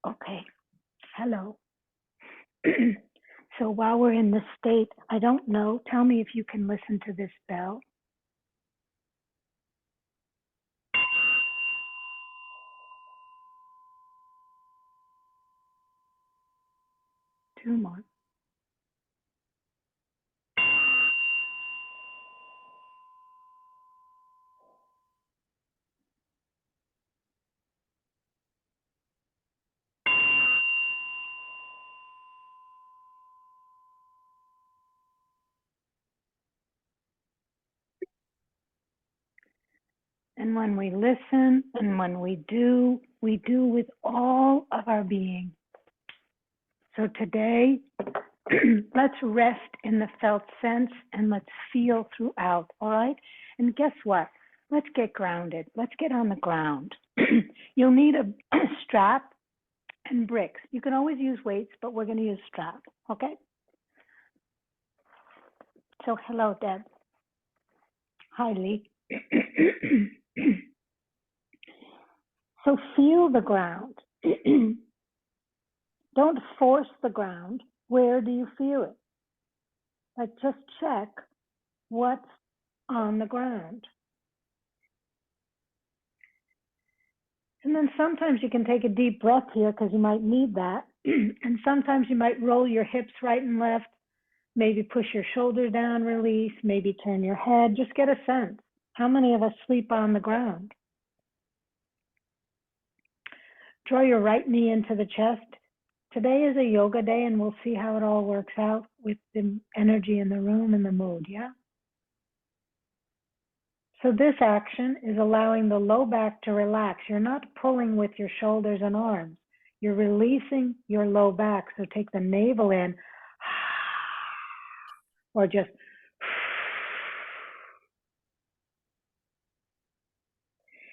Okay, hello. So while we're in this state, I don't know, tell me if you can listen to this bell. Two more. And when we listen and when we do with all of our being. So today, let's rest in the felt sense and let's feel throughout, all right? And guess what? Let's get grounded. Let's get on the ground. You'll need a strap and bricks. You can always use weights, but we're going to use strap, okay? So hello, Deb. Hi, Lee. So feel the ground. Don't force the ground. Where do you feel it? Like just check what's on the ground. And then sometimes you can take a deep breath here because you might need that. And sometimes you might roll your hips right and left, maybe push your shoulder down, release, maybe turn your head. Just get a sense. How many of us sleep on the ground? Draw your right knee into the chest. Today is a yoga day and we'll see how it all works out with the energy in the room and the mood, yeah? So this action is allowing the low back to relax. You're not pulling with your shoulders and arms. You're releasing your low back. So take the navel in or just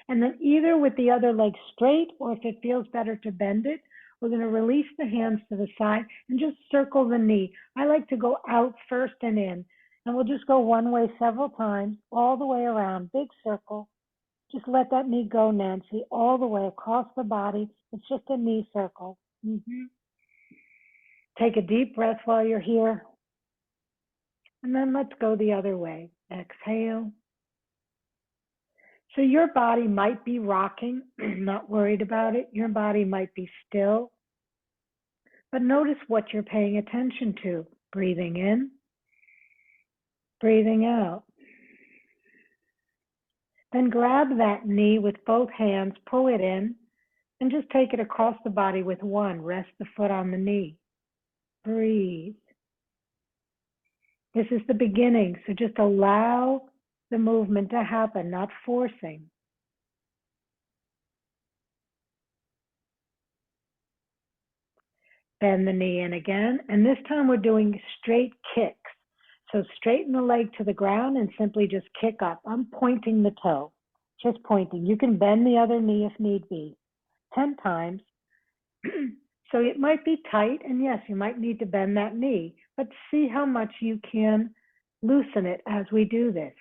and then either with the other leg straight or if it feels better to bend it, we're going to release the hands to the side and just circle the knee. I like to go out first and in. And we'll just go one way several times, all the way around, big circle. Just let that knee go, Nancy, all the way across the body. It's just a knee circle. Take a deep breath while you're here. And then let's go the other way. Exhale. So your body might be rocking, not worried about it. Your body might be still. But notice what you're paying attention to. Breathing in, breathing out. Then grab that knee with both hands, pull it in, and just take it across the body with one. Rest the foot on the knee. Breathe. This is the beginning, so just allow the movement to happen, not forcing. Bend the knee in again, and this time we're doing straight kicks. So straighten the leg to the ground and simply just kick up. I'm pointing the toe, just pointing. You can bend the other knee if need be, 10 times. So it might be tight, and yes, you might need to bend that knee, but see how much you can loosen it as we do this.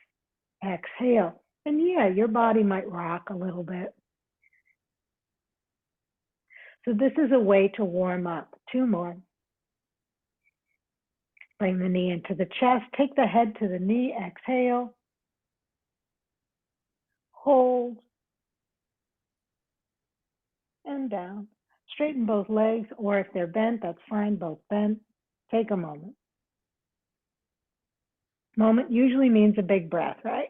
Exhale. And yeah, your body might rock a little bit. So this is a way to warm up. Two more. Bring the knee into the chest. Take the head to the knee. Exhale. Hold. And down. Straighten both legs, or if they're bent, that's fine, both bent. Take a moment. Moment usually means a big breath, right?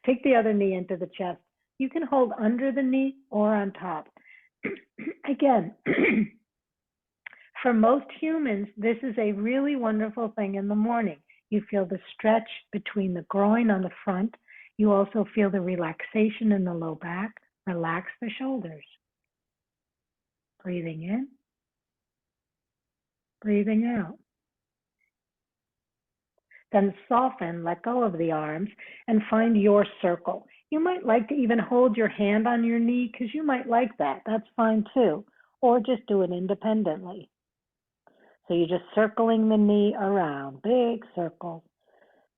Take the other knee into the chest. You can hold under the knee or on top. Again, for most humans, this is a really wonderful thing in the morning. You feel the stretch between the groin on the front. You also feel the relaxation in the low back. Relax the shoulders. Breathing in, breathing out. Then soften, let go of the arms, and find your circle. You might like to even hold your hand on your knee because you might like that. That's fine too. Or just do it independently. So you're just circling the knee around, big circle.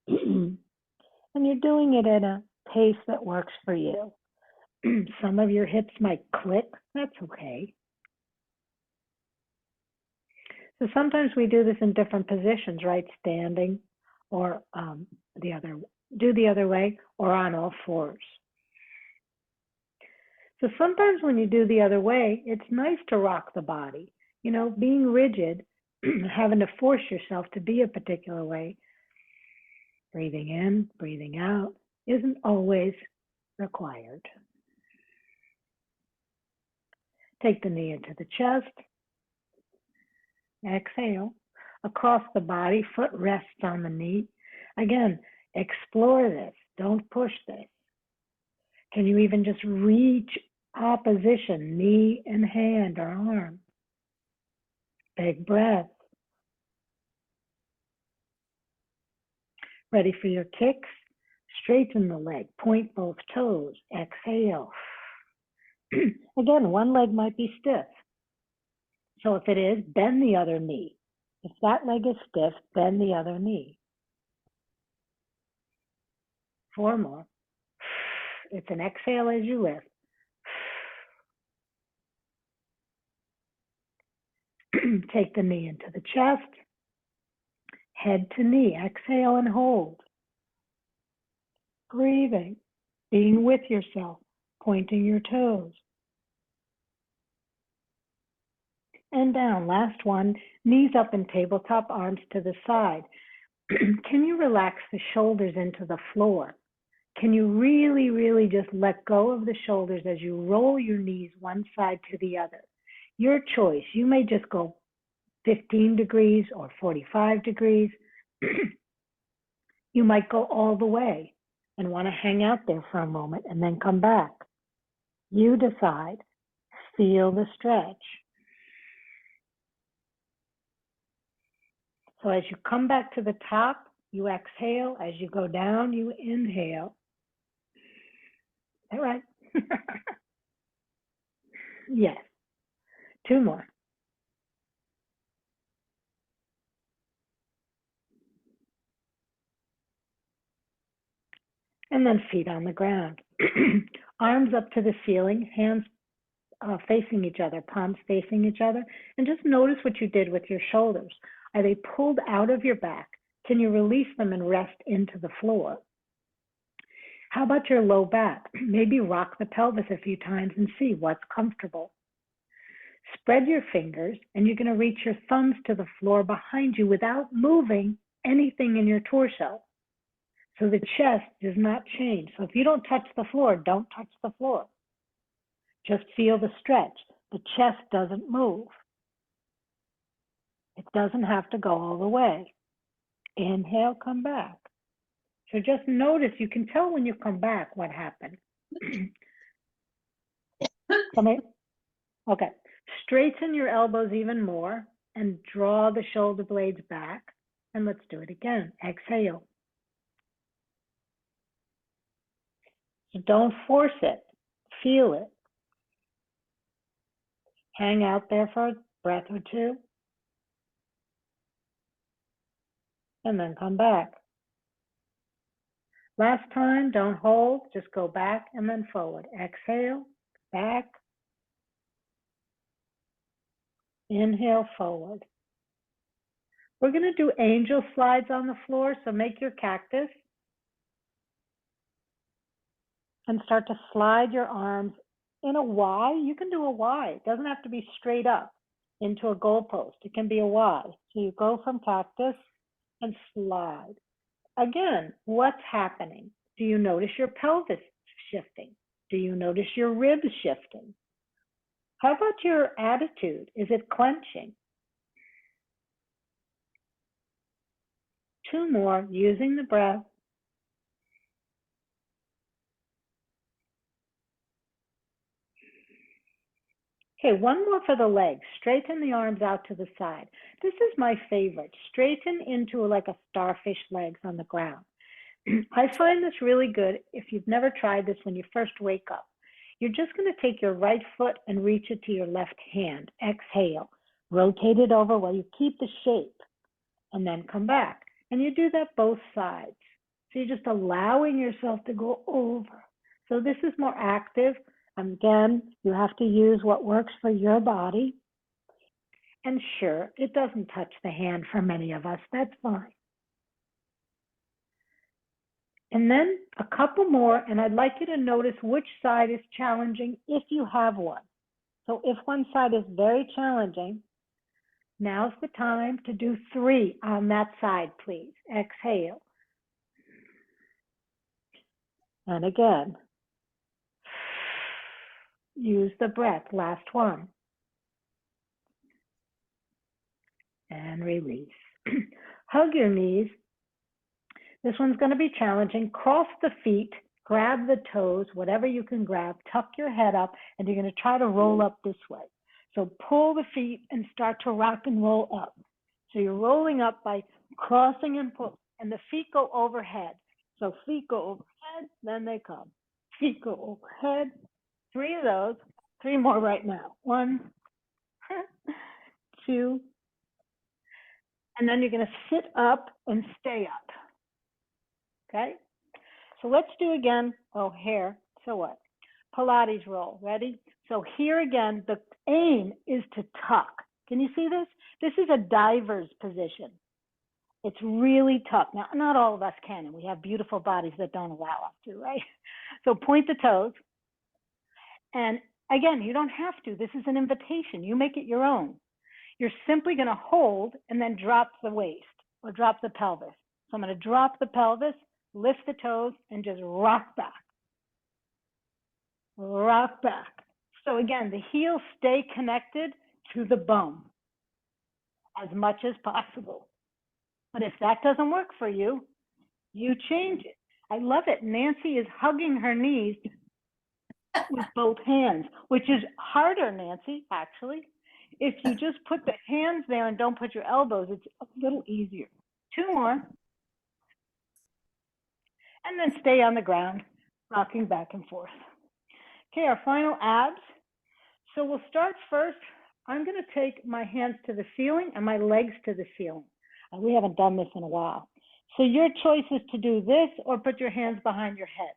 And you're doing it at a pace that works for you. Some of your hips might click. That's okay. So sometimes we do this in different positions, right? Standing or do the other way or on all fours. So sometimes when you do the other way, it's nice to rock the body. You know, being rigid, having to force yourself to be a particular way, breathing in, breathing out, isn't always required. Take the knee into the chest. Exhale. Across the body, foot rests on the knee. Again, explore this. Don't push this. Can you even just reach opposition, knee and hand or arm? Big breath. Ready for your kicks? Straighten the leg, point both toes. Exhale. Again, one leg might be stiff. So if it is, bend the other knee. If that leg is stiff, bend the other knee. 4 more. It's an exhale as you lift. Take the knee into the chest, head to knee. Exhale and hold. Breathing, being with yourself, pointing your toes. And down. Last one, knees up in tabletop, arms to the side. Can you relax the shoulders into the floor? Can you really, really just let go of the shoulders as you roll your knees one side to the other? Your choice. You may just go 15 degrees or 45 degrees. You might go all the way and want to hang out there for a moment and then come back. You decide. Feel the stretch. So as you come back to the top, you exhale. As you go down, you inhale. All right. Yes. 2 more. And then feet on the ground. Arms up to the ceiling, hands facing each other, palms facing each other. And just notice what you did with your shoulders. Are they pulled out of your back? Can you release them and rest into the floor? How about your low back? Maybe rock the pelvis a few times and see what's comfortable. Spread your fingers and you're going to reach your thumbs to the floor behind you without moving anything in your torso. So the chest does not change. So if you don't touch the floor, don't touch the floor. Just feel the stretch. The chest doesn't move. It doesn't have to go all the way. Inhale, come back. So just notice, you can tell when you come back what happened. Come in. Okay. Straighten your elbows even more and draw the shoulder blades back. And let's do it again. Exhale. So don't force it. Feel it. Hang out there for a breath or two. And then come back. Last time, don't hold. Just go back and then forward. Exhale, back. Inhale, forward. We're going to do angel slides on the floor, so make your cactus. And start to slide your arms in a Y. You can do a Y. It doesn't have to be straight up into a goalpost. It can be a Y. So you go from cactus and slide. Again, what's happening? Do you notice your pelvis shifting? Do you notice your ribs shifting? How about your attitude? Is it clenching? 2 more, using the breath. Okay, 1 more for the legs. Straighten the arms out to the side. This is my favorite. Straighten into like a starfish legs on the ground. I find this really good if you've never tried this when you first wake up. You're just going to take your right foot and reach it to your left hand. Exhale. Rotate it over while you keep the shape. And then come back. And you do that both sides. So you're just allowing yourself to go over. So this is more active. Again, you have to use what works for your body. And sure, it doesn't touch the hand for many of us. That's fine. And then a couple more, and I'd like you to notice which side is challenging if you have one. So if one side is very challenging, now's the time to do 3 on that side, please. Exhale. And again, use the breath. Last one. And release. Hug your knees. This one's going to be challenging. Cross the feet, grab the toes, whatever you can grab, tuck your head up, and you're going to try to roll up this way. So pull the feet and start to rock and roll up. So you're rolling up by crossing and pull, and the feet go overhead. So feet go overhead, then they come. Feet go overhead. 3 of those. 3 more right now. 1, 2, and then you're going to sit up and stay up. Okay? So let's do again. Oh, hair. So what? Pilates roll. Ready? So here again, the aim is to tuck. Can you see this? This is a diver's position. It's really tough. Now, not all of us can, and we have beautiful bodies that don't allow us to, right? So point the toes. And again, you don't have to. This is an invitation. You make it your own. You're simply going to hold and then drop the waist or drop the pelvis. So I'm going to drop the pelvis, lift the toes, and just rock back. Rock back. So again, the heels stay connected to the bum as much as possible. But if that doesn't work for you, you change it. I love it. Nancy is hugging her knees with both hands, which is harder, Nancy, actually. If you just put the hands there and don't put your elbows, it's a little easier. 2 more. And then stay on the ground, rocking back and forth. Okay, our final abs. So we'll start first. I'm going to take my hands to the ceiling and my legs to the ceiling. We haven't done this in a while. So your choice is to do this or put your hands behind your head.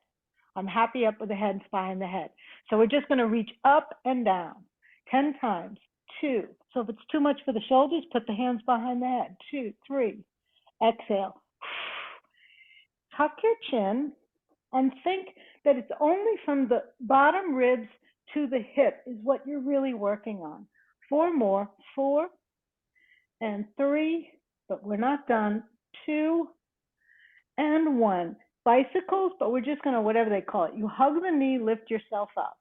I'm happy up with the hands behind the head. So we're just going to reach up and down 10 times. 2. So if it's too much for the shoulders, put the hands behind the head. 2, 3. Exhale. Tuck your chin and think that it's only from the bottom ribs to the hip is what you're really working on. 4 more. 4 and 3, but we're not done. 2 and 1. Bicycles, but we're just going to, whatever they call it. You hug the knee, lift yourself up.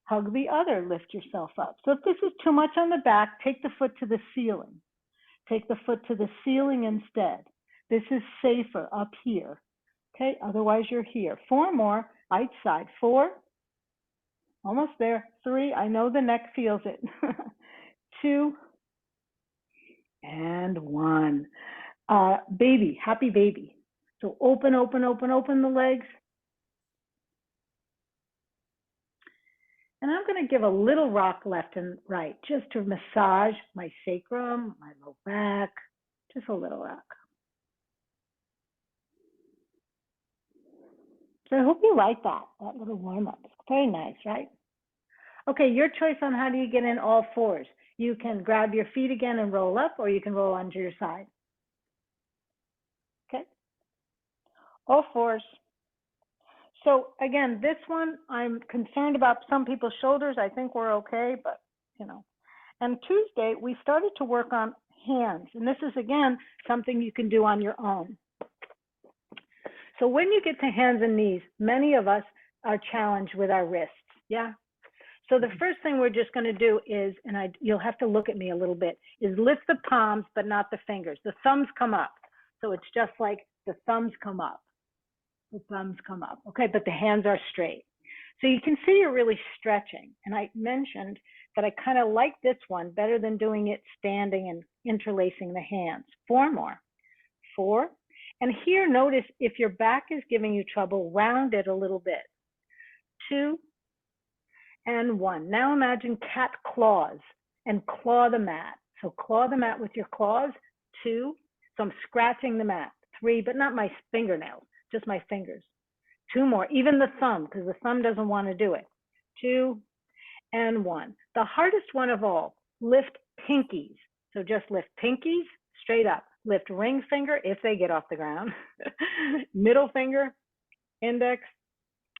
Hug the other, lift yourself up. So if this is too much on the back, take the foot to the ceiling. Take the foot to the ceiling instead. This is safer up here. Okay, otherwise you're here. 4 more, right side. 4, almost there. 3, I know the neck feels it. 2, and 1. Baby, happy baby. So open, open, open, open the legs. And I'm going to give a little rock left and right just to massage my sacrum, my low back, just a little rock. So I hope you like that little warm-up. It's very nice, right? Okay, your choice on how do you get in all 4s. You can grab your feet again and roll up, or you can roll onto your side. Okay, all 4s. So again, this one, I'm concerned about some people's shoulders. I think we're okay, but you know. And Tuesday, we started to work on hands. And this is, again, something you can do on your own. So when you get to hands and knees, many of us are challenged with our wrists, yeah? So the first thing we're just going to do is, and you'll have to look at me a little bit, is lift the palms, but not the fingers. The thumbs come up. So it's just like the thumbs come up. The thumbs come up, okay, but the hands are straight. So you can see you're really stretching. And I mentioned that I kind of like this one better than doing it standing and interlacing the hands. 4 more. 4. And here, notice if your back is giving you trouble, round it a little bit. 2 and 1. Now imagine cat claws and claw the mat. So claw the mat with your claws. 2. So I'm scratching the mat. 3, but not my fingernails. Just my fingers. 2 more, even the thumb, because the thumb doesn't want to do it. 2 and 1. The hardest one of all, lift pinkies. So just lift pinkies straight up. Lift ring finger if they get off the ground. Middle finger, index,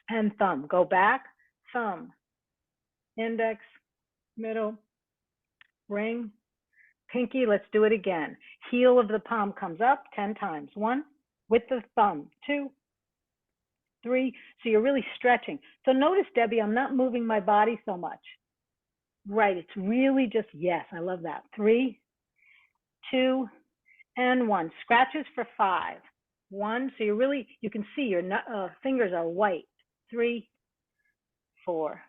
and thumb. Go back, thumb, index, middle, ring, pinky. Let's do it again. Heel of the palm comes up 10 times. 1, with the thumb. 2, 3. So you're really stretching. So notice, Debbie, I'm not moving my body so much. Right, it's really just, yes, I love that. 3, 2, and 1. Scratches for 5. 1, so you can see your fingers are white. 3, 4,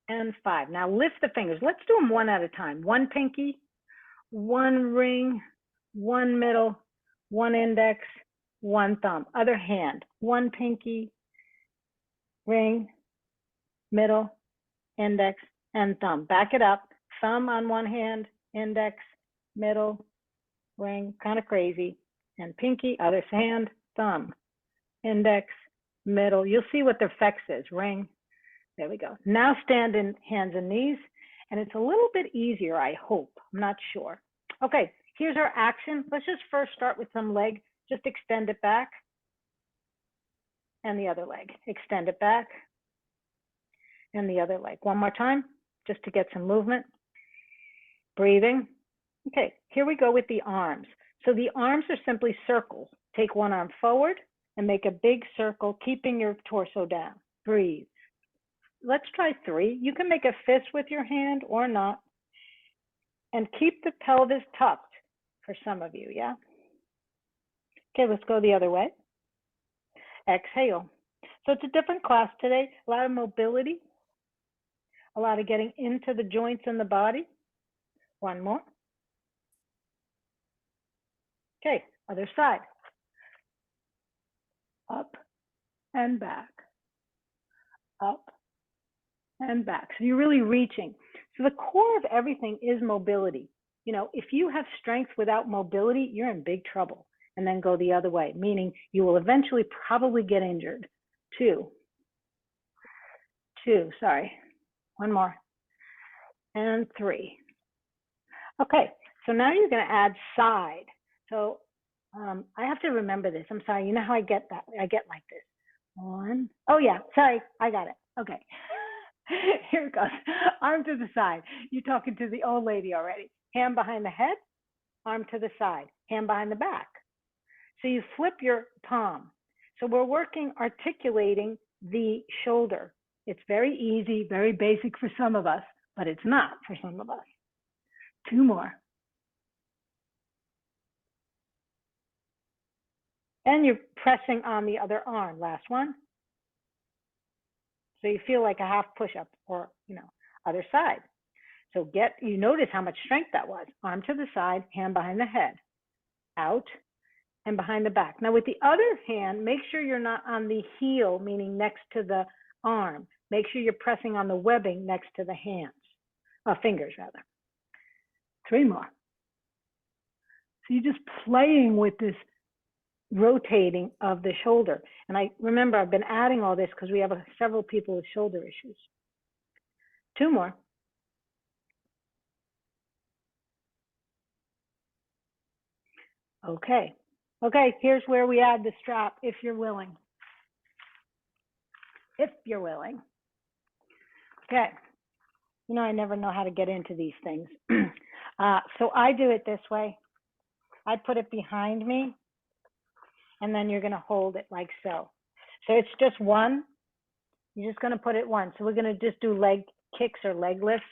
and 5. Now lift the fingers. Let's do them one at a time. 1 pinky, 1 ring, 1 middle, 1 index, 1 thumb. Other hand. 1 pinky, ring, middle, index, and thumb. Back it up. Thumb on one hand, index, middle, ring, kind of crazy, and pinky, other hand, thumb, index, middle. You'll see what the effect is. Ring. There we go. Now stand in hands and knees, and it's a little bit easier, I hope. I'm not sure. Okay, here's our action. Let's just first start with some leg. Just extend it back, and the other leg. Extend it back, and the other leg. One more time, just to get some movement. Breathing. Okay, here we go with the arms. So the arms are simply circles. Take one arm forward and make a big circle, keeping your torso down. Breathe. Let's try 3. You can make a fist with your hand or not. And keep the pelvis tucked for some of you, yeah? Okay, let's go the other way. Exhale. So it's a different class today. A lot of mobility. A lot of getting into the joints in the body. One more. Okay, other side. Up and back. Up and back. So you're really reaching. So the core of everything is mobility. You know, if you have strength without mobility, you're in big trouble. And then go the other way, meaning you will eventually probably get injured. 2, sorry. One more. And 3. Okay, so now you're going to add side. So I have to remember this. I'm sorry. You know how I get that? I get like this. 1. Oh, yeah. Sorry. I got it. Okay. Here it goes. Arm to the side. You're talking to the old lady already. Hand behind the head, arm to the side, hand behind the back. So you flip your palm. So we're working articulating the shoulder. It's very easy, very basic for some of us, but it's not for some of us. 2 more. And you're pressing on the other arm. Last one. So you feel like a half push-up or, other side. So you notice how much strength that was. Arm to the side, hand behind the head, out and behind the back. Now with the other hand, make sure you're not on the heel, meaning next to the arm. Make sure you're pressing on the webbing next to the hands, fingers rather. 3 more. So you're just playing with this rotating of the shoulder. And I remember I've been adding all this because we have several people with shoulder issues. 2 more. Okay. Okay, here's where we add the strap if you're willing. If you're willing. Okay. I never know how to get into these things. So I do it this way. I put it behind me, and then you're going to hold it like so. So it's just 1. You're just going to put it 1. So we're going to just do leg kicks or leg lifts.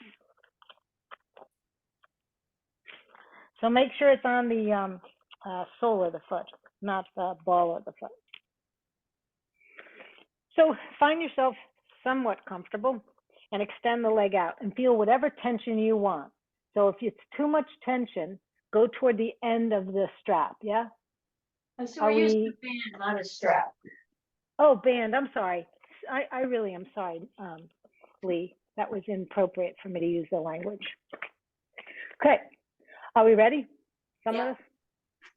So make sure it's on the sole of the foot, not the ball of the foot. So find yourself somewhat comfortable and extend the leg out and feel whatever tension you want. So if it's too much tension, go toward the end of the strap, yeah? So we're using a band, not a strap. Oh, band, I'm sorry. I really am sorry, Lee. That was inappropriate for me to use the language. Okay, are we ready? Some of us?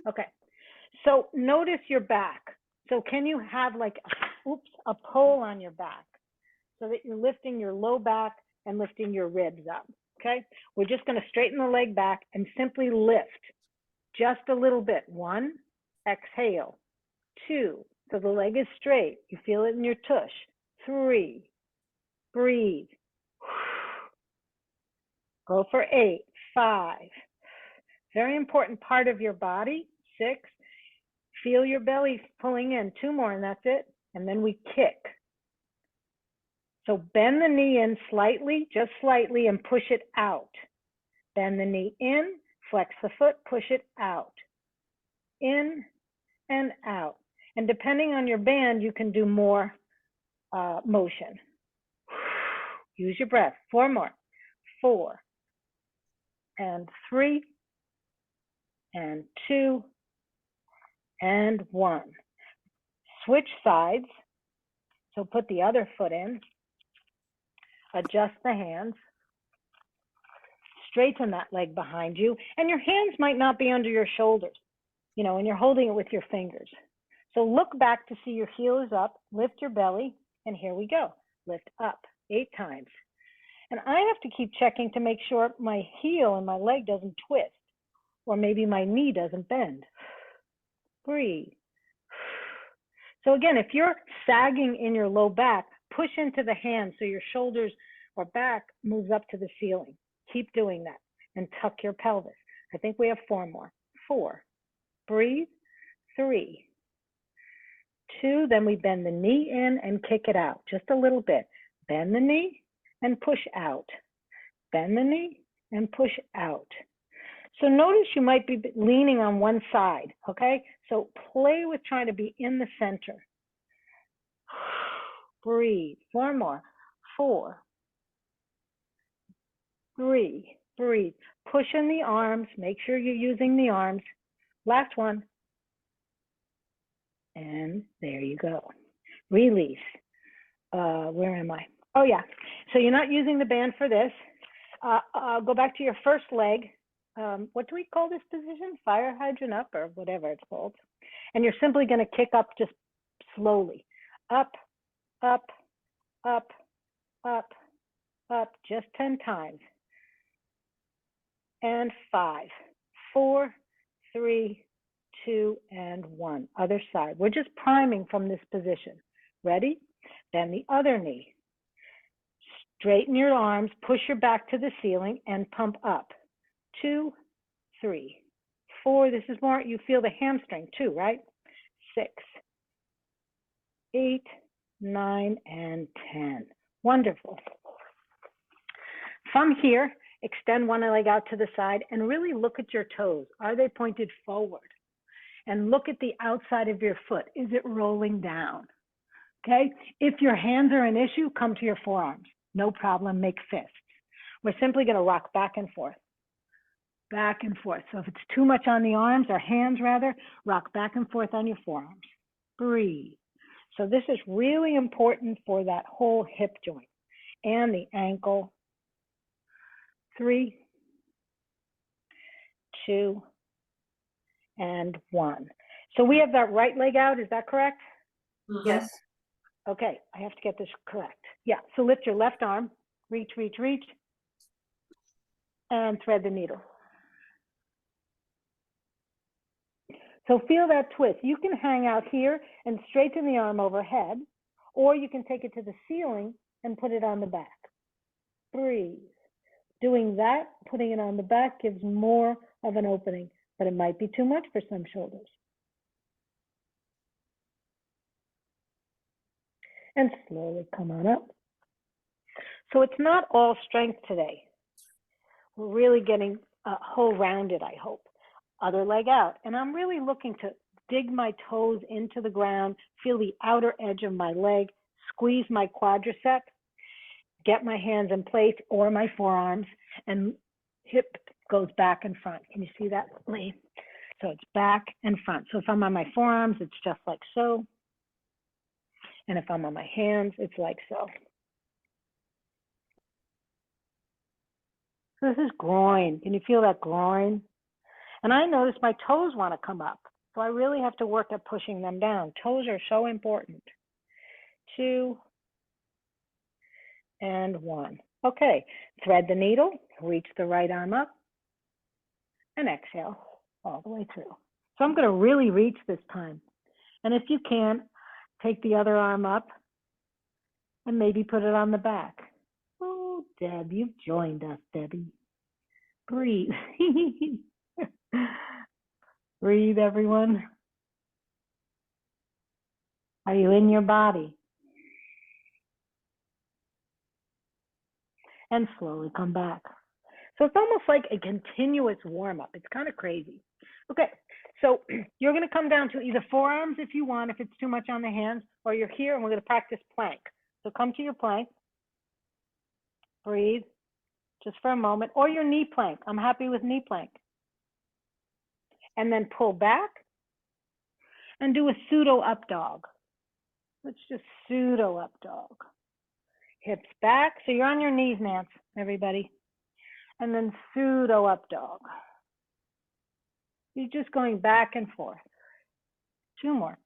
Okay, so notice your back. So can you have like, a pole on your back so that you're lifting your low back and lifting your ribs up? okay? We're just gonna straighten the leg back and simply lift just a little bit. 1, exhale. 2, so the leg is straight. You feel it in your tush. 3, breathe. Go for 8, 5. Very important part of your body. 6, feel your belly pulling in. 2 more and that's it. And then we kick. So bend the knee in slightly, just slightly, and push it out. Bend the knee in, flex the foot, push it out. In and out. And depending on your band, you can do more motion. Use your breath. 4 more. 4 and 3 and 2 and 1. Switch sides. So put the other foot in. Adjust the hands. Straighten that leg behind you. And your hands might not be under your shoulders, you know, and you're holding it with your fingers. So look back to see your heel is up, lift your belly, and here we go. Lift up 8 times. And I have to keep checking to make sure my heel and my leg doesn't twist, or maybe my knee doesn't bend. Breathe. So again, if you're sagging in your low back, push into the hands so your shoulders or back moves up to the ceiling. Keep doing that and tuck your pelvis. I think we have 4 more. 4, breathe. 3, 2, then we bend the knee in and kick it out just a little bit. Bend the knee and push out. Bend the knee and push out. So notice you might be leaning on one side, okay? So play with trying to be in the center. Breathe. 4 more. 4, 3, breathe. Push in the arms. Make sure you're using the arms. Last one. And there you go. Release. Where am I? Oh yeah. So you're not using the band for this. Go back to your first leg. What do we call this position? Fire hydrant up or whatever it's called. And you're simply going to kick up just slowly. Up, up, up, up, up, just 10 times. And 5, 4, 3, 2, and 1. Other side. We're just priming from this position. Ready? Then the other knee. Straighten your arms, push your back to the ceiling, and pump up. 2, 3, 4. This is more, you feel the hamstring too, right? 6, 8, 9, and 10. Wonderful. From here, extend one leg out to the side and really look at your toes. Are they pointed forward? And look at the outside of your foot. Is it rolling down? Okay. If your hands are an issue, come to your forearms. No problem, make fists. We're simply going to rock back and forth. Back and forth. So if it's too much on the arms, or hands rather, rock back and forth on your forearms. Breathe. So this is really important for that whole hip joint and the ankle. 3, 2, and 1. So we have that right leg out, is that correct? Yes. Okay, I have to get this correct. Yeah, so lift your left arm, reach, reach, reach, and thread the needle. So feel that twist. You can hang out here and straighten the arm overhead, or you can take it to the ceiling and put it on the back. Breathe. Doing that, putting it on the back gives more of an opening, but it might be too much for some shoulders. And slowly come on up. So it's not all strength today. We're really getting whole rounded, I hope. Other leg out. And I'm really looking to dig my toes into the ground, feel the outer edge of my leg, squeeze my quadricep, get my hands in place or my forearms, and hip goes back and front. Can you see that, Lee? So it's back and front. So if I'm on my forearms, it's just like so. And if I'm on my hands, it's like so. So this is groin. Can you feel that groin? And I notice my toes want to come up. So I really have to work at pushing them down. Toes are so important. 2 and 1. Okay, thread the needle, reach the right arm up, and exhale all the way through. So I'm going to really reach this time. And if you can, take the other arm up and maybe put it on the back. Oh, Deb, you've joined us, Debbie. Breathe. Breathe, everyone. Are you in your body? And slowly come back. So it's almost like a continuous warm-up. It's kind of crazy. Okay, so you're going to come down to either forearms if you want, if it's too much on the hands, or you're here and we're going to practice plank. So come to your plank. Breathe just for a moment, or your knee plank. I'm happy with knee plank. And then pull back and do a pseudo up dog. Let's just pseudo up dog. Hips back. So you're on your knees, Nance, everybody. And then pseudo up dog. You're just going back and forth. 2 more.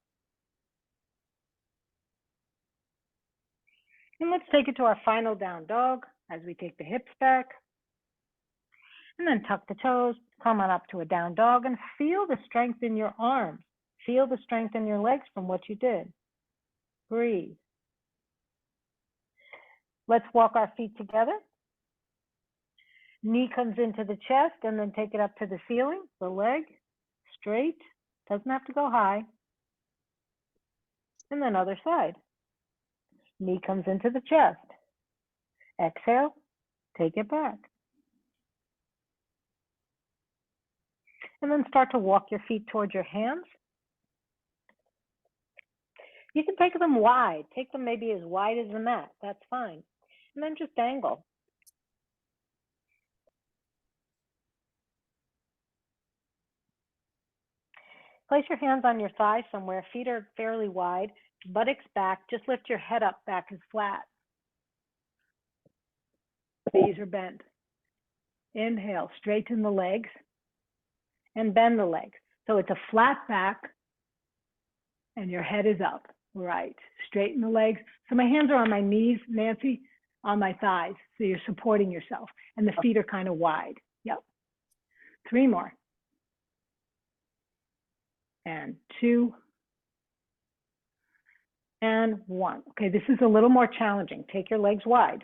And let's take it to our final down dog as we take the hips back. And then tuck the toes, come on up to a down dog and feel the strength in your arms. Feel the strength in your legs from what you did. Breathe. Let's walk our feet together. Knee comes into the chest and then take it up to the ceiling. The leg straight, doesn't have to go high. And then other side. Knee comes into the chest. Exhale, take it back. And then start to walk your feet towards your hands. You can take them wide. Take them maybe as wide as the mat. That's fine. And then just dangle. Place your hands on your thighs somewhere. Feet are fairly wide. Buttocks back. Just lift your head up, back is flat. Knees are bent. Inhale, straighten the legs and bend the legs. So it's a flat back and your head is up. Right. Straighten the legs. So my hands are on my knees, Nancy, on my thighs. So you're supporting yourself. And the feet are kind of wide. Yep. 3 more. And 2. And 1. Okay, this is a little more challenging. Take your legs wide.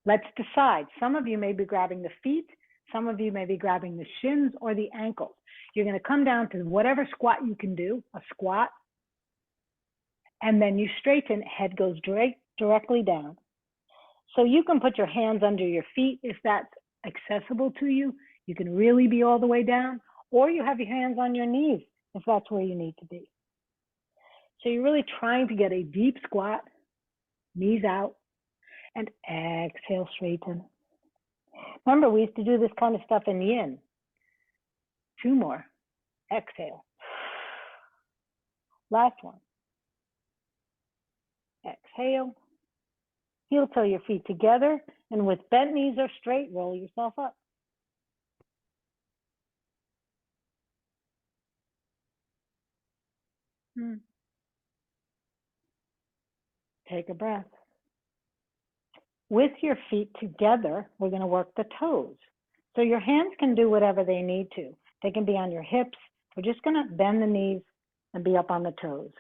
Let's decide. Some of you may be grabbing the feet. Some of you may be grabbing the shins or the ankles. You're going to come down to whatever squat you can do, a squat. And then you straighten, head goes directly down. So you can put your hands under your feet if that's accessible to you. You can really be all the way down. Or you have your hands on your knees if that's where you need to be. So you're really trying to get a deep squat, knees out, and exhale, straighten. Remember, we used to do this kind of stuff in yin. 2 more. Exhale. Last one. Exhale. Heel toe your feet together, and with bent knees or straight, roll yourself up. Take a breath. With your feet together, we're going to work the toes. So your hands can do whatever they need to. They can be on your hips. We're just going to bend the knees and be up on the toes.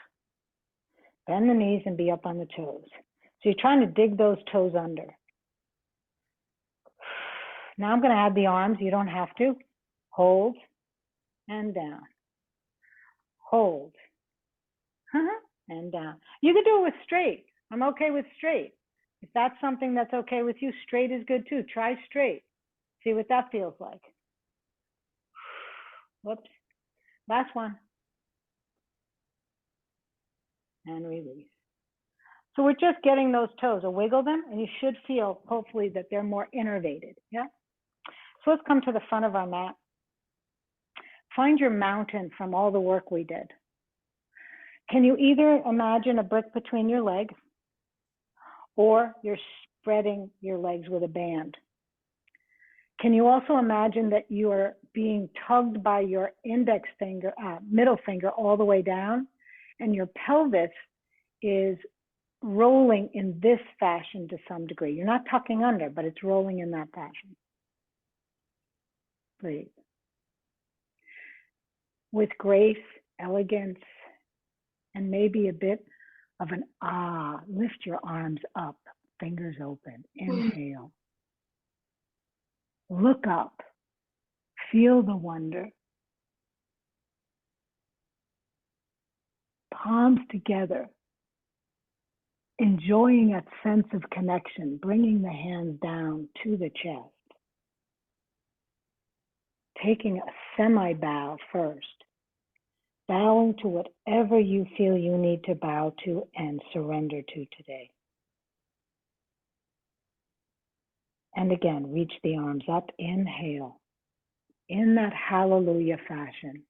Bend the knees and be up on the toes. So you're trying to dig those toes under. Now I'm going to add the arms. You don't have to. Hold and down. Hold. And down. You can do it with straight. I'm okay with straight. If that's something that's okay with you, straight is good too. Try straight. See what that feels like. Whoops. Last one. And release. So we're just getting those toes. Wiggle them, and you should feel, hopefully, that they're more innervated. Yeah? So let's come to the front of our mat. Find your mountain from all the work we did. Can you either imagine a brick between your legs, or you're spreading your legs with a band? Can you also imagine that you are being tugged by your index finger, middle finger all the way down, and your pelvis is rolling in this fashion to some degree. You're not tucking under, but it's rolling in that fashion. Breathe. With grace, elegance, and maybe a bit of an lift your arms up, fingers open. Inhale. Look up. Feel the wonder. Palms together. Enjoying that sense of connection, bringing the hands down to the chest. Taking a semi-bow first. Bowing to whatever you feel you need to bow to and surrender to today. And again, reach the arms up. Inhale. In that hallelujah fashion,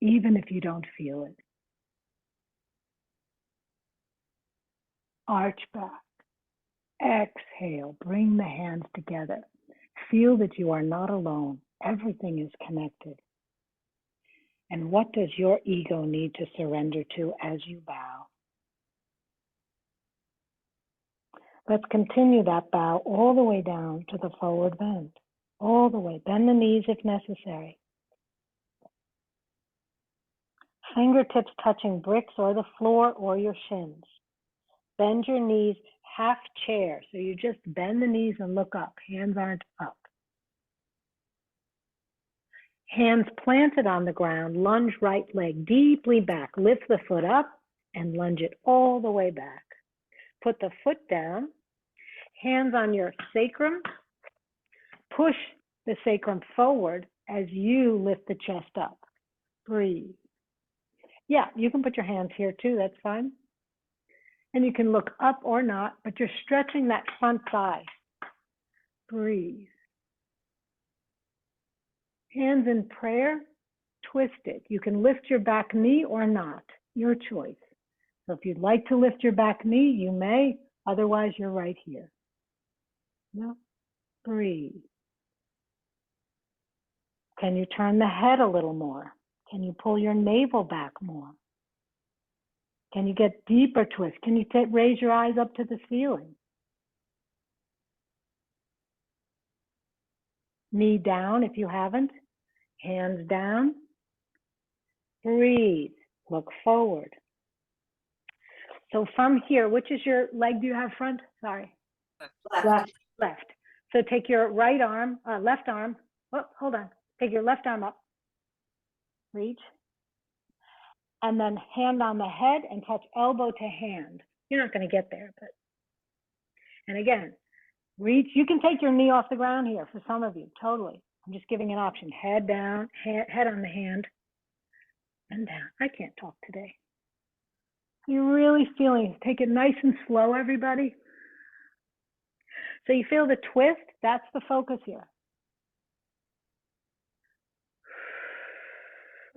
even if you don't feel it. Arch back. Exhale. Bring the hands together. Feel that you are not alone. Everything is connected. And what does your ego need to surrender to as you bow? Let's continue that bow all the way down to the forward bend. All the way. Bend the knees if necessary. Fingertips touching bricks or the floor or your shins. Bend your knees half chair. So you just bend the knees and look up. Hands aren't up. Hands planted on the ground, lunge right leg deeply back. Lift the foot up and lunge it all the way back. Put the foot down, hands on your sacrum. Push the sacrum forward as you lift the chest up. Breathe. Yeah, you can put your hands here too, that's fine. And you can look up or not, but you're stretching that front thigh. Breathe. Hands in prayer, twist it. You can lift your back knee or not, your choice. So if you'd like to lift your back knee, you may, otherwise you're right here. No. Breathe. Can you turn the head a little more? Can you pull your navel back more? Can you get deeper twist? Can you raise your eyes up to the ceiling? Knee down if you haven't. Hands down. Breathe. Look forward. So from here, which is your leg do you have front? Sorry. Left. Left. So take your right arm, left arm. Oh, hold on. Take your left arm up. Reach. And then hand on the head and touch elbow to hand. You're not going to get there, but. And again, reach. You can take your knee off the ground here for some of you, totally. I'm just giving an option. Head down, head on the hand, and down. I can't talk today. You're really feeling, take it nice and slow, everybody. So you feel the twist, that's the focus here.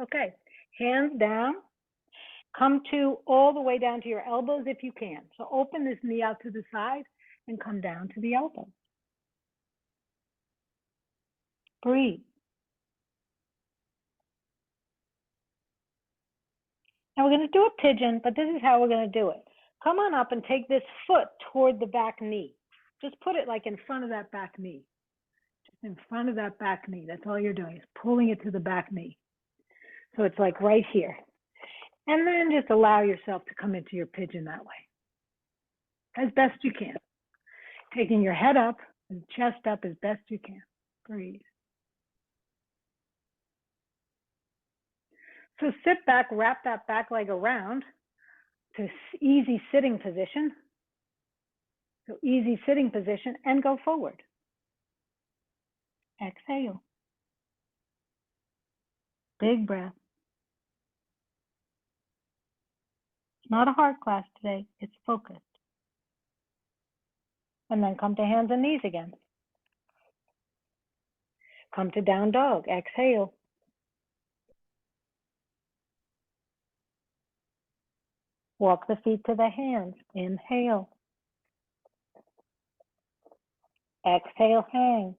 Okay, hands down. Come to all the way down to your elbows if you can. So open this knee out to the side and come down to the elbow. Breathe. Now we're going to do a pigeon, but this is how we're going to do it. Come on up and take this foot toward the back knee. Just put it like in front of that back knee. Just in front of that back knee. That's all you're doing is pulling it to the back knee. So it's like right here. And then just allow yourself to come into your pigeon that way. As best you can. Taking your head up and chest up as best you can. Breathe. So sit back, wrap that back leg around to easy sitting position. So easy sitting position and go forward. Exhale. Big breath. It's not a hard class today, it's focused. And then come to hands and knees again. Come to down dog, exhale. Walk the feet to the hands, inhale. Exhale, hang.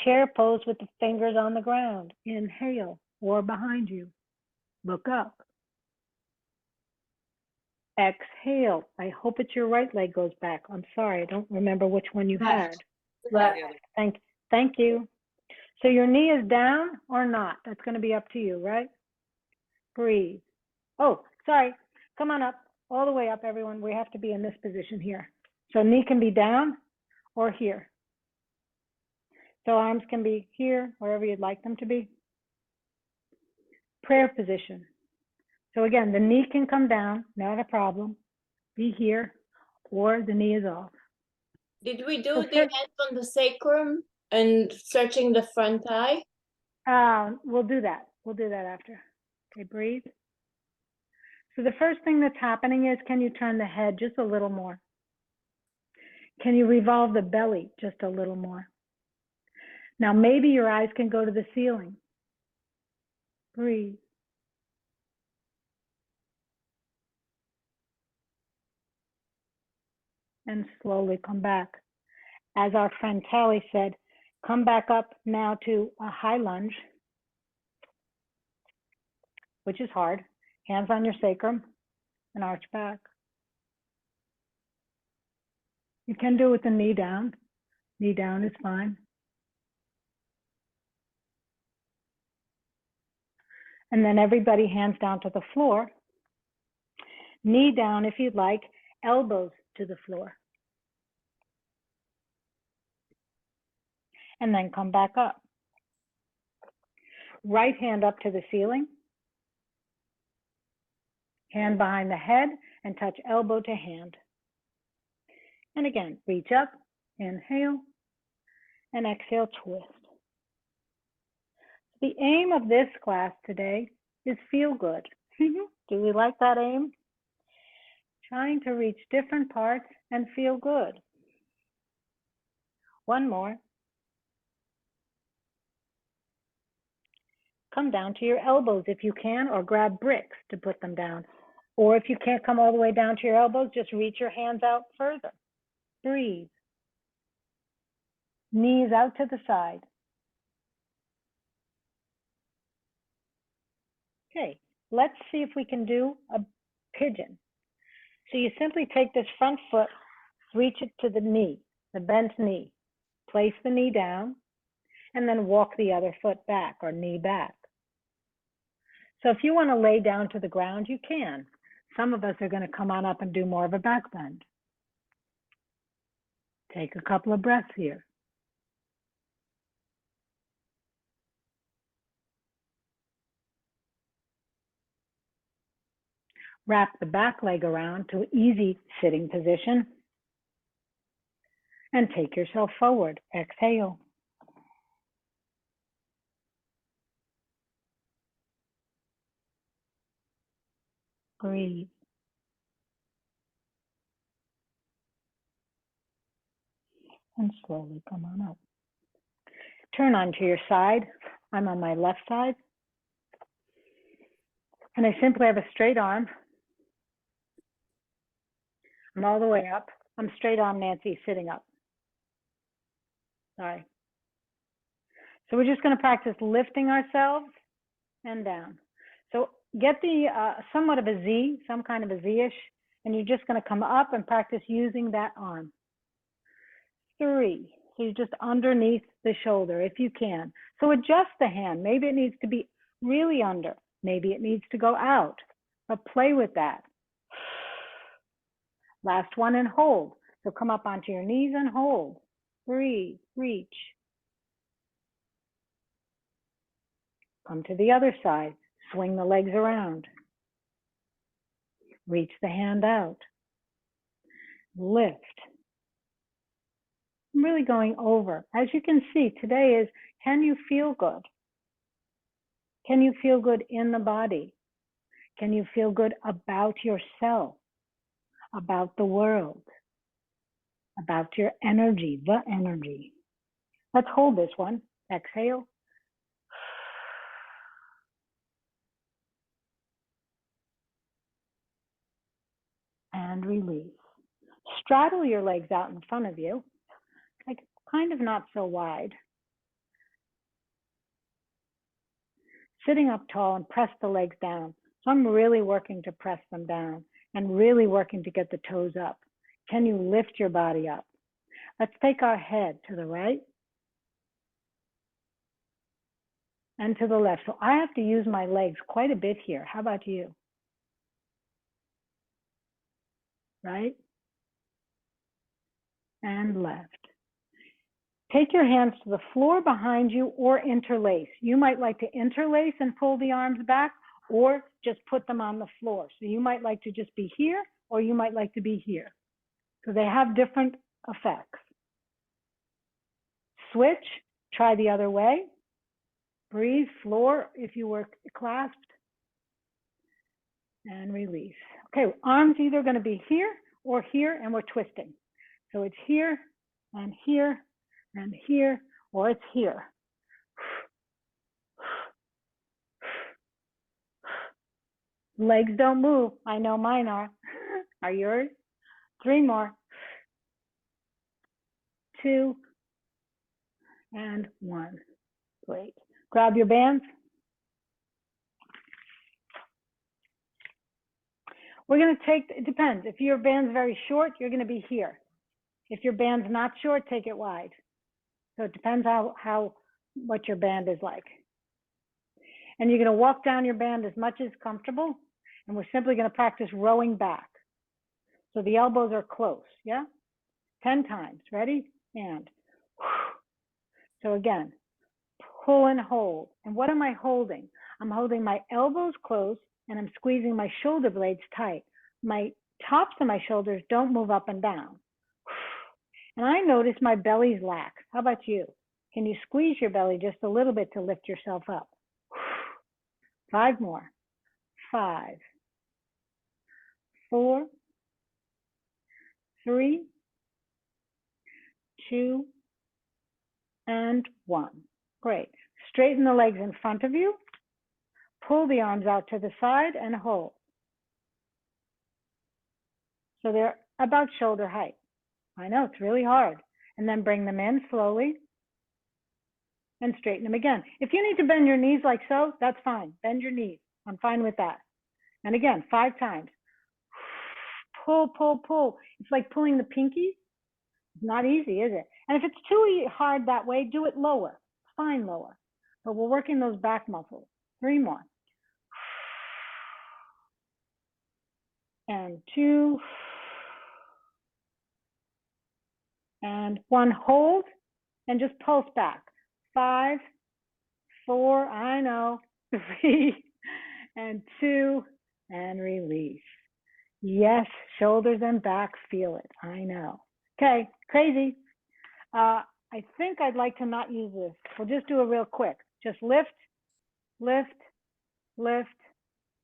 Chair pose with the fingers on the ground, inhale, or behind you. Look up. Exhale. I hope it's your right leg goes back. I'm sorry, I don't remember which one you had. Left. Thank you. So your knee is down or not? That's going to be up to you, right? Breathe. Oh, sorry. Come on up. All the way up, everyone. We have to be in this position here. So knee can be down or here. So arms can be here, wherever you'd like them to be. Prayer position. So again, the knee can come down, not a problem. Be here, or the knee is off. Did we do the hands on the sacrum and stretching the front thigh? We'll do that. We'll do that after. Okay, breathe. So the first thing that's happening is, can you turn the head just a little more? Can you revolve the belly just a little more? Now maybe your eyes can go to the ceiling. Breathe. And slowly come back. As our friend Tally said, come back up now to a high lunge, which is hard. Hands on your sacrum and arch back. You can do it with the knee down. Knee down is fine. And then everybody hands down to the floor. Knee down if you'd like, elbows to the floor. And then come back up. Right hand up to the ceiling. Hand behind the head and touch elbow to hand. And again, reach up, inhale, and exhale, twist. The aim of this class today is feel good. Do we like that aim? Trying to reach different parts and feel good. One more. Come down to your elbows if you can, or grab bricks to put them down. Or if you can't come all the way down to your elbows, just reach your hands out further. Breathe. Knees out to the side. Okay, let's see if we can do a pigeon. So you simply take this front foot, reach it to the knee, the bent knee. Place the knee down, and then walk the other foot back or knee back. So if you want to lay down to the ground, you can. Some of us are going to come on up and do more of a back bend. Take a couple of breaths here. Wrap the back leg around to an easy sitting position. And take yourself forward. Exhale. Breathe. And slowly come on up. Turn onto your side. I'm on my left side. And I simply have a straight arm. I'm all the way up. I'm straight arm Nancy, sitting up. Sorry. So we're just going to practice lifting ourselves and down. So get the somewhat of a Z, some kind of a Z-ish, and you're just going to come up and practice using that arm. 3. So you're just underneath the shoulder if you can. So adjust the hand. Maybe it needs to be really under. Maybe it needs to go out, but play with that. Last one, and hold. So come up onto your knees and hold. Breathe, reach. Come to the other side. Swing the legs around. Reach the hand out. Lift. I'm really going over. As you can see, today is, can you feel good? Can you feel good in the body? Can you feel good about yourself, about the world, about your energy, the energy? Let's hold this one. Exhale. And release. Straddle your legs out in front of you, like kind of not so wide. Sitting up tall and press the legs down. So I'm really working to press them down. and really working to get the toes up. Can you lift your body up? Let's take our head to the right and to the left. So I have to use my legs quite a bit here. How about you? Right and left. Take your hands to the floor behind you or interlace. You might like to interlace and pull the arms back, or just put them on the floor. So you might like to just be here, or you might like to be here. So they have different effects. Switch, try the other way. Breathe, floor if you were clasped. And release. Okay, arms either going to be here or here, and we're twisting. So it's here and here and here, or it's here. Legs don't move. I know mine are. Are yours? 3 more. 2 and 1. Great. Grab your bands. We're going to take, it depends. If your band's very short, you're going to be here. If your band's not short, take it wide. So it depends what your band is like. And you're going to walk down your band as much as comfortable. And we're simply going to practice rowing back. So the elbows are close, yeah? 10 times. Ready? And. So again, pull and hold. And what am I holding? I'm holding my elbows close and I'm squeezing my shoulder blades tight. My tops of my shoulders don't move up and down. And I notice my belly's lax. How about you? Can you squeeze your belly just a little bit to lift yourself up? 5 more. 5, 4, 3, 2, and 1. Great. Straighten the legs in front of you. Pull the arms out to the side and hold. So they're about shoulder height. I know, it's really hard. And then bring them in slowly and straighten them again. If you need to bend your knees like so, that's fine. Bend your knees. I'm fine with that. And again, 5 times. Pull, pull, pull. It's like pulling the pinky. It's not easy, is it? And if it's too hard that way, do it lower. Fine lower. But we're working those back muscles. 3 more. And 2. And 1, hold, and just pulse back. 5, 4, I know, 3, and 2, and release. Yes, shoulders and back feel it, I know. Okay, crazy. I think I'd like to not use this. We'll just do it real quick. Just lift, lift, lift,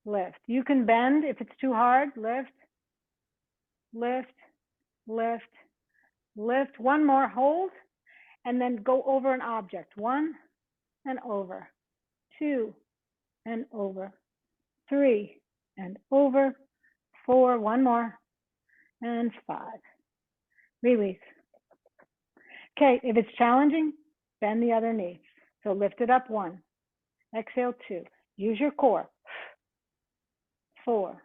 lift. You can bend if it's too hard. Lift, lift, lift, lift. 1 more, hold, and then go over an object. 1 and over, 2 and over, 3 and over, 4, 1 more, and 5. Release. Okay, if it's challenging, bend the other knee. So lift it up 1, exhale 2. Use your core. 4,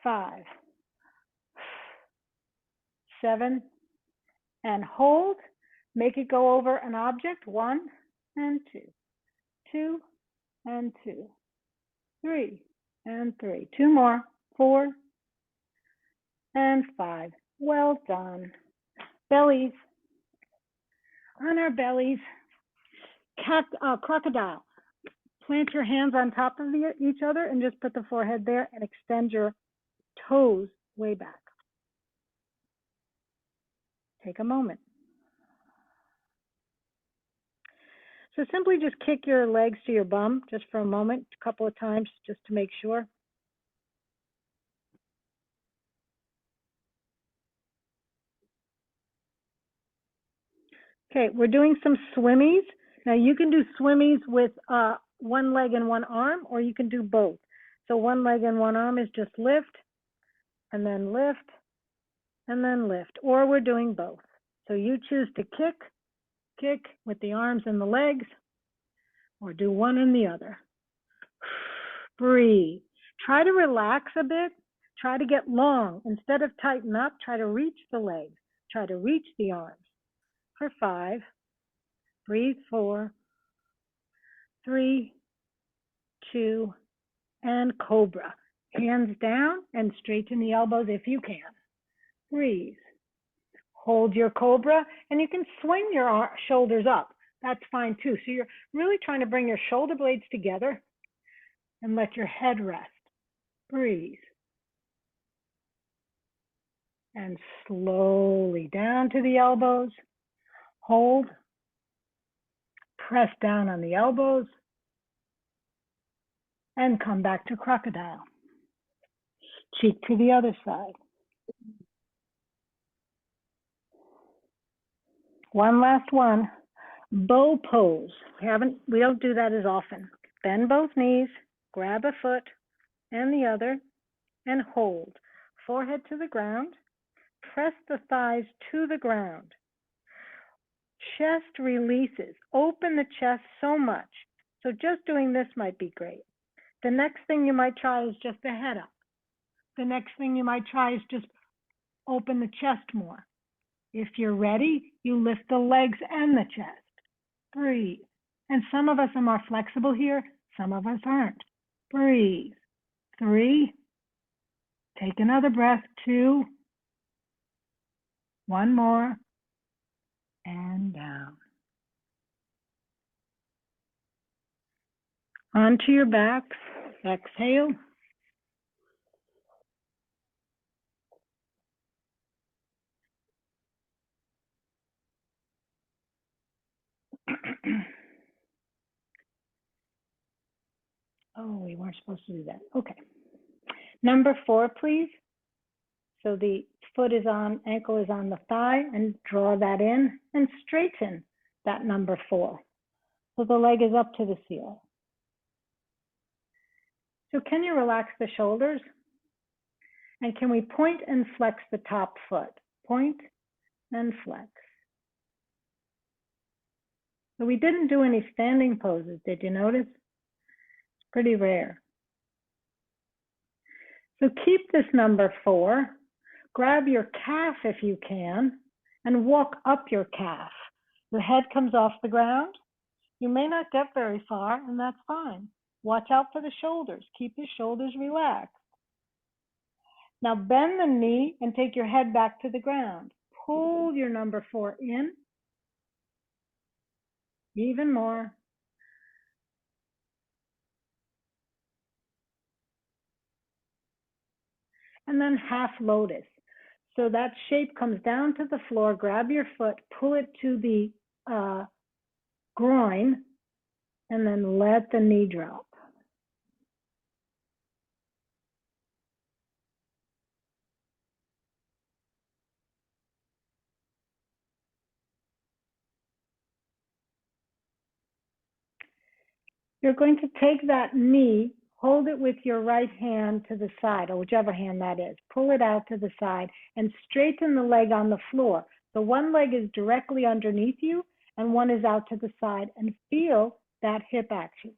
5, 7, and hold. Make it go over an object. 1 and 2, 2 and 2, 3 and 3. 2 more. 4 and 5. Well done. Bellies. On our bellies. Crocodile. Plant your hands on top of each other and just put the forehead there and extend your toes way back. Take a moment. So simply just kick your legs to your bum just for a moment, a couple of times, just to make sure. Okay, we're doing some swimmies. Now you can do swimmies with 1 leg and 1 arm, or you can do both. So 1 leg and 1 arm is just lift, and then lift, and then lift, or we're doing both. So you choose to kick with the arms and the legs, or do one and the other. Breathe. Try to relax a bit. Try to get long. Instead of tighten up, try to reach the legs. Try to reach the arms. For 5, breathe 4, 3, 2, and cobra. Hands down and straighten the elbows if you can. Breathe. Hold your cobra, and you can swing your shoulders up. That's fine too. So you're really trying to bring your shoulder blades together and let your head rest. Breathe. And slowly down to the elbows. Hold. Press down on the elbows. And come back to crocodile. Cheek to the other side. One last one. Bow pose. We don't do that as often. Bend both knees, grab a foot and the other, and hold. Forehead to the ground. Press the thighs to the ground. Chest releases. Open the chest so much. So just doing this might be great. The next thing you might try is just the head up. The next thing you might try is just open the chest more. If you're ready, you lift the legs and the chest. Breathe. And some of us are more flexible here, some of us aren't. Breathe. 3. Take another breath. 2. 1 more. And down. Onto your backs. Exhale. Oh, we weren't supposed to do that. Okay. Number 4, please. So the ankle is on the thigh, and draw that in and straighten that number 4. So the leg is up to the ceiling. So can you relax the shoulders? And can we point and flex the top foot? Point and flex. So we didn't do any standing poses, did you notice? It's pretty rare. So keep this number 4. Grab your calf if you can, and walk up your calf. Your head comes off the ground. You may not get very far, and that's fine. Watch out for the shoulders. Keep the shoulders relaxed. Now bend the knee and take your head back to the ground. Pull your number 4 in. Even more. And then half lotus. So that shape comes down to the floor. Grab your foot, pull it to the groin, and then let the knee drop. You're going to take that knee, hold it with your right hand to the side, or whichever hand that is. Pull it out to the side and straighten the leg on the floor. So one leg is directly underneath you and one is out to the side, and feel that hip action.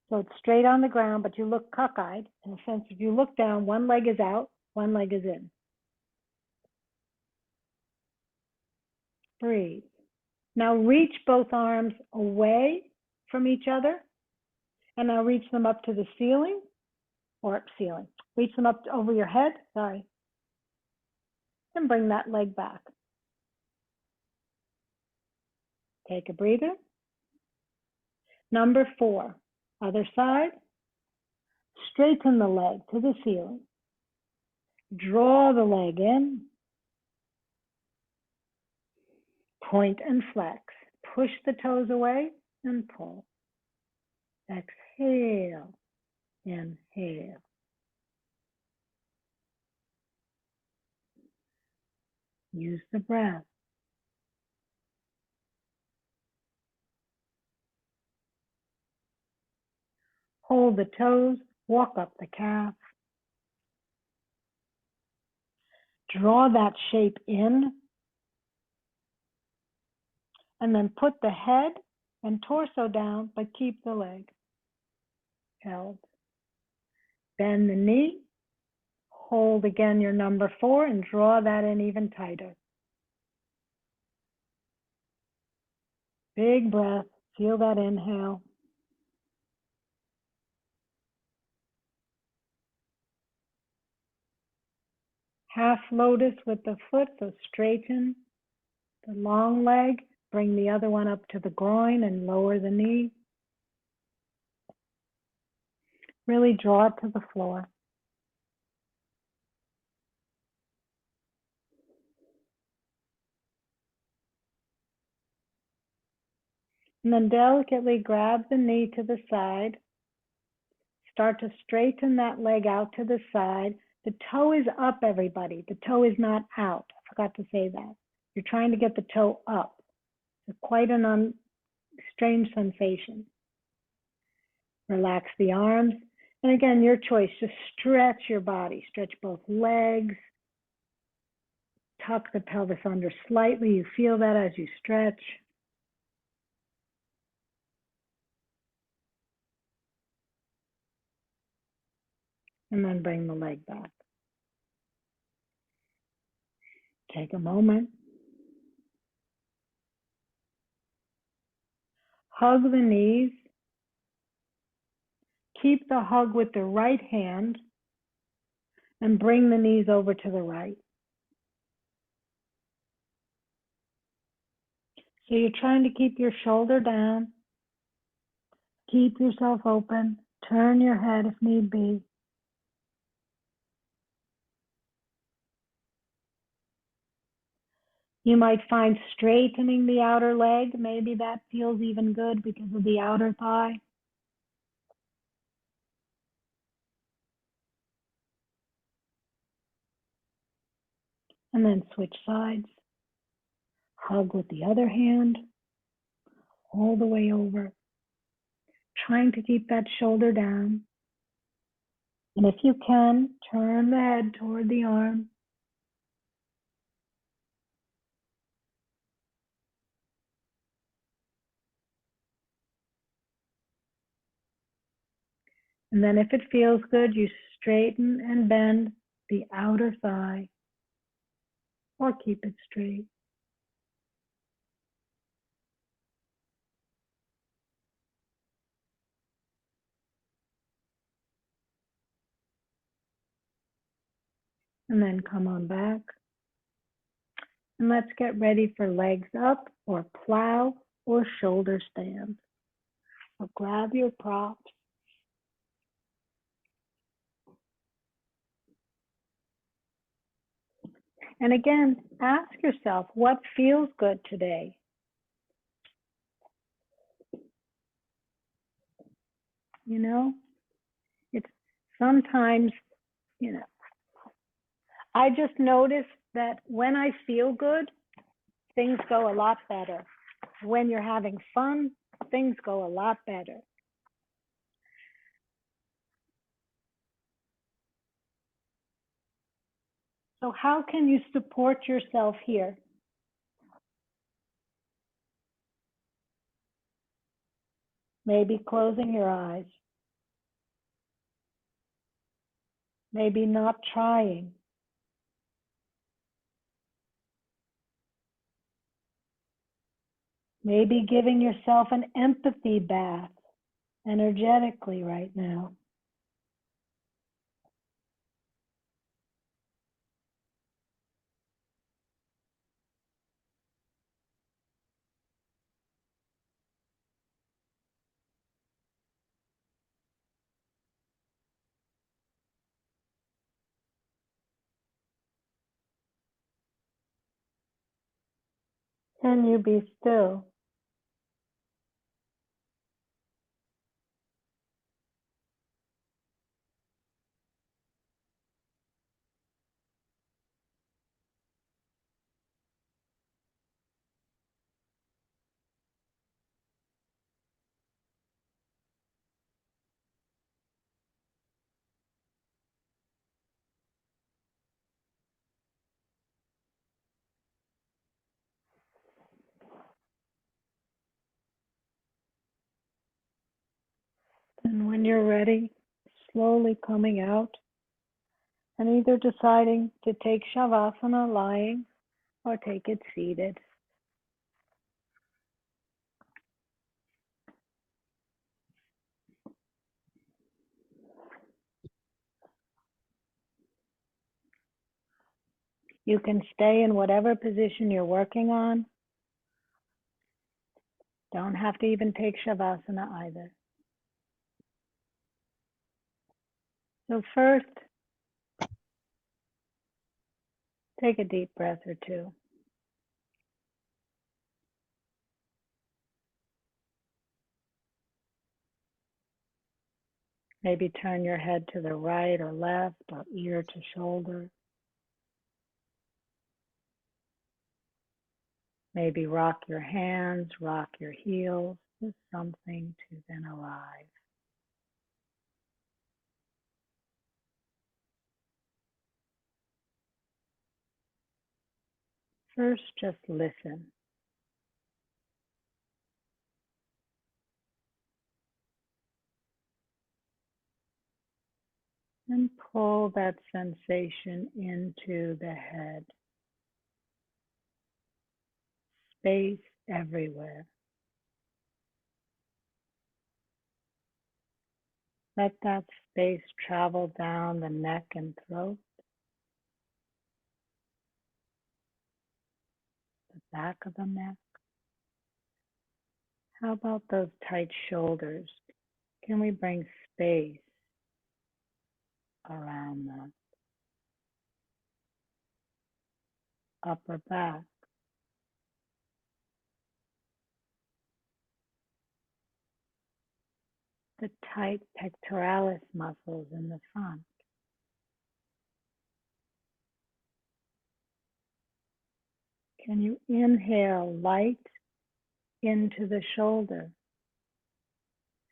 So it's straight on the ground, but you look cockeyed. In a sense, if you look down, one leg is out, one leg is in. Breathe. Now reach both arms away from each other, and now reach them up to the ceiling, or ceiling. Reach them up over your head, sorry. And bring that leg back. Take a breather. Number 4, other side. Straighten the leg to the ceiling. Draw the leg in. Point and flex. Push the toes away and pull. Exhale. Inhale. Use the breath. Hold the toes, walk up the calf. Draw that shape in. And then put the head and torso down, but keep the leg held. Bend the knee, hold again your number 4 and draw that in even tighter. Big breath, feel that inhale. Half lotus with the foot, so straighten the long leg, bring the other one up to the groin and lower the knee. Really draw it to the floor. And then delicately grab the knee to the side. Start to straighten that leg out to the side. The toe is up, everybody. The toe is not out. I forgot to say that. You're trying to get the toe up. It's quite an strange sensation. Relax the arms. And again, your choice. Just stretch your body. Stretch both legs. Tuck the pelvis under slightly. You feel that as you stretch. And then bring the leg back. Take a moment. Hug the knees. Keep the hug with the right hand and bring the knees over to the right. So you're trying to keep your shoulder down. Keep yourself open. Turn your head if need be. You might find straightening the outer leg. Maybe that feels even good because of the outer thigh. And then switch sides. Hug with the other hand. All the way over. Trying to keep that shoulder down. And if you can, turn the head toward the arm. And then if it feels good, you straighten and bend the outer thigh or keep it straight. And then come on back. And let's get ready for legs up or plow or shoulder stand. So grab your props. And again, ask yourself, what feels good today? You know, it's sometimes, I just noticed that when I feel good, things go a lot better. When you're having fun, things go a lot better. So how can you support yourself here? Maybe closing your eyes. Maybe not trying. Maybe giving yourself an empathy bath energetically right now. Can you be still? And when you're ready, slowly coming out and either deciding to take Shavasana lying or take it seated. You can stay in whatever position you're working on. Don't have to even take Shavasana either. So first, take a deep breath or two. Maybe turn your head to the right or left or ear to shoulder. Maybe rock your hands, rock your heels, just something to then arrive. First, just listen. And pull that sensation into the head. Space everywhere. Let that space travel down the neck and throat, the back of the neck. How about those tight shoulders? Can we bring space around them? Upper back. The tight pectoralis muscles in the front. Can you inhale light into the shoulder?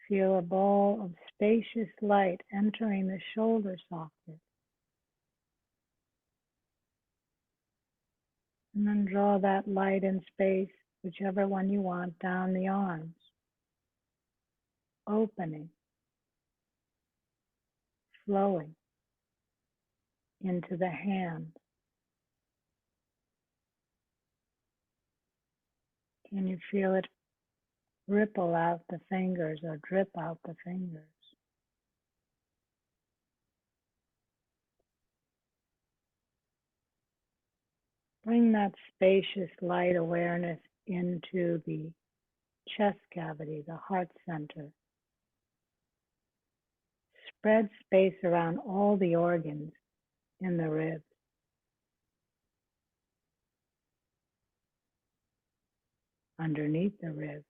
Feel a ball of spacious light entering the shoulder socket. And then draw that light and space, whichever one you want, down the arms. Opening. Flowing into the hands. Can you feel it ripple out the fingers or drip out the fingers? Bring that spacious light awareness into the chest cavity, the heart center. Spread space around all the organs in the ribs. Underneath the ribs.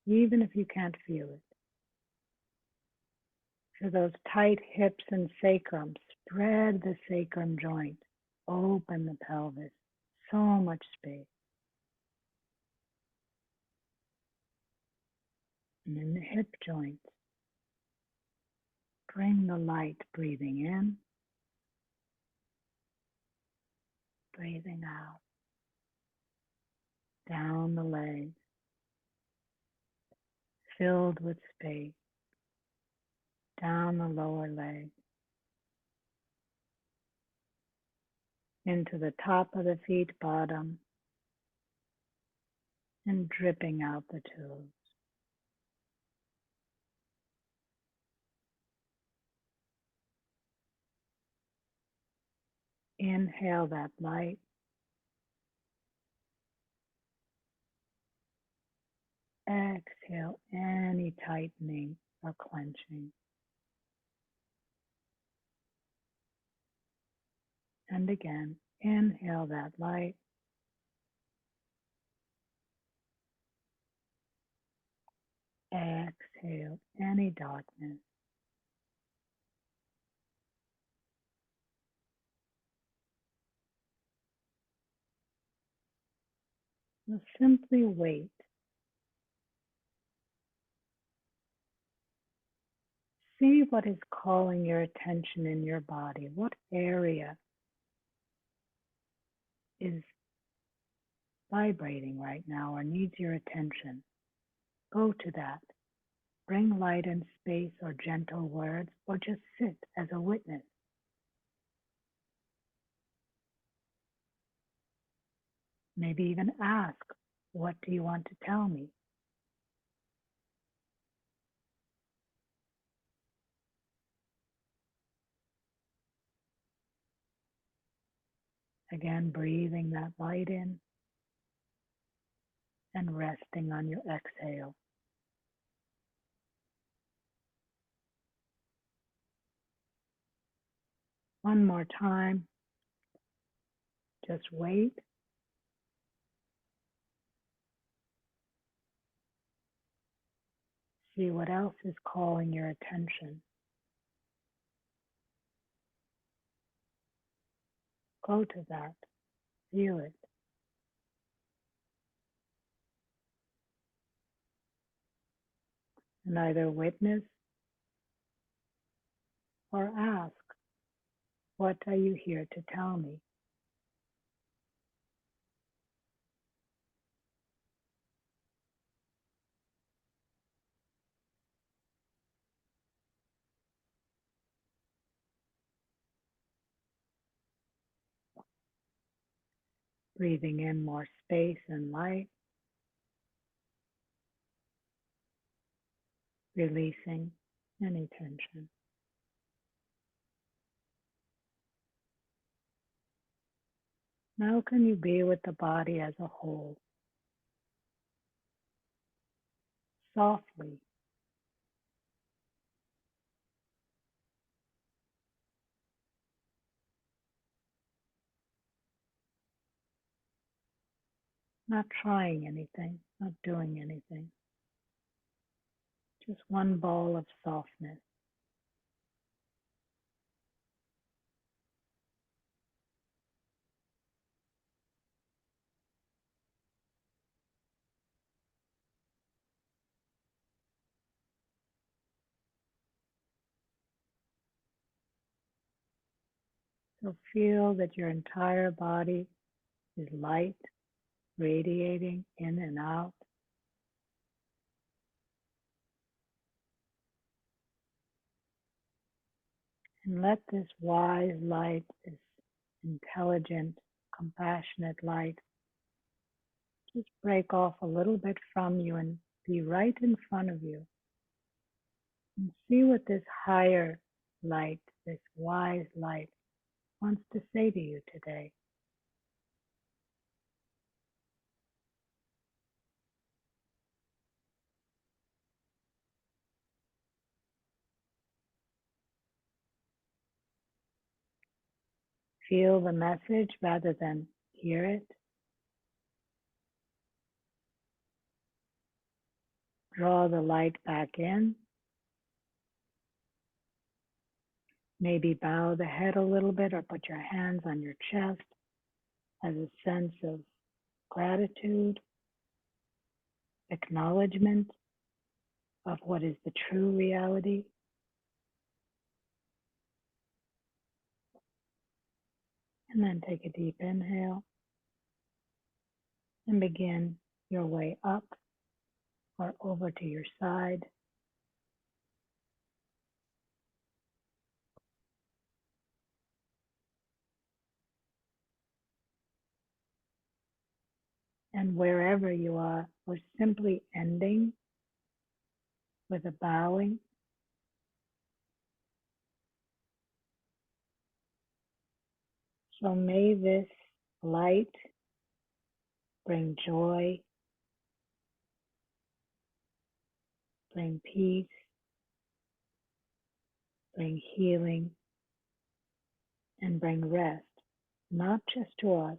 Even if you can't feel it. For those tight hips and sacrum, spread the sacrum joint. Open the pelvis. So much space. And in the hip joints, bring the light, breathing in, breathing out, down the legs, filled with space, down the lower leg, into the top of the feet, bottom, and dripping out the toes. Inhale that light. Exhale any tightening or clenching. And again, inhale that light. Exhale any darkness. Now simply wait. See what is calling your attention in your body. What area is vibrating right now or needs your attention? Go to that. bring light and space or gentle words, or just sit as a witness. Maybe even ask, what do you want to tell me? Again, breathing that light in and resting on your exhale. One more time. Just wait. See what else is calling your attention. Go to that. Feel it. And either witness or ask, what are you here to tell me? Breathing in more space and light. Releasing any tension. Now can you be with the body as a whole? Softly. Not trying anything, not doing anything. Just one ball of softness. So feel that your entire body is light, radiating in and out. And let this wise light, this intelligent, compassionate light, just break off a little bit from you and be right in front of you. And see what this higher light, this wise light, wants to say to you today. Feel the message rather than hear it. Draw the light back in. Maybe bow the head a little bit or put your hands on your chest as a sense of gratitude, acknowledgement of what is the true reality. And then take a deep inhale and begin your way up or over to your side. And wherever you are, we're simply ending with a bowing. So may this light bring joy, bring peace, bring healing, and bring rest, not just to us,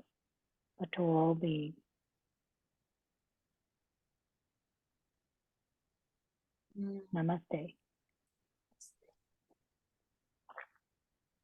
but to all beings. Namaste.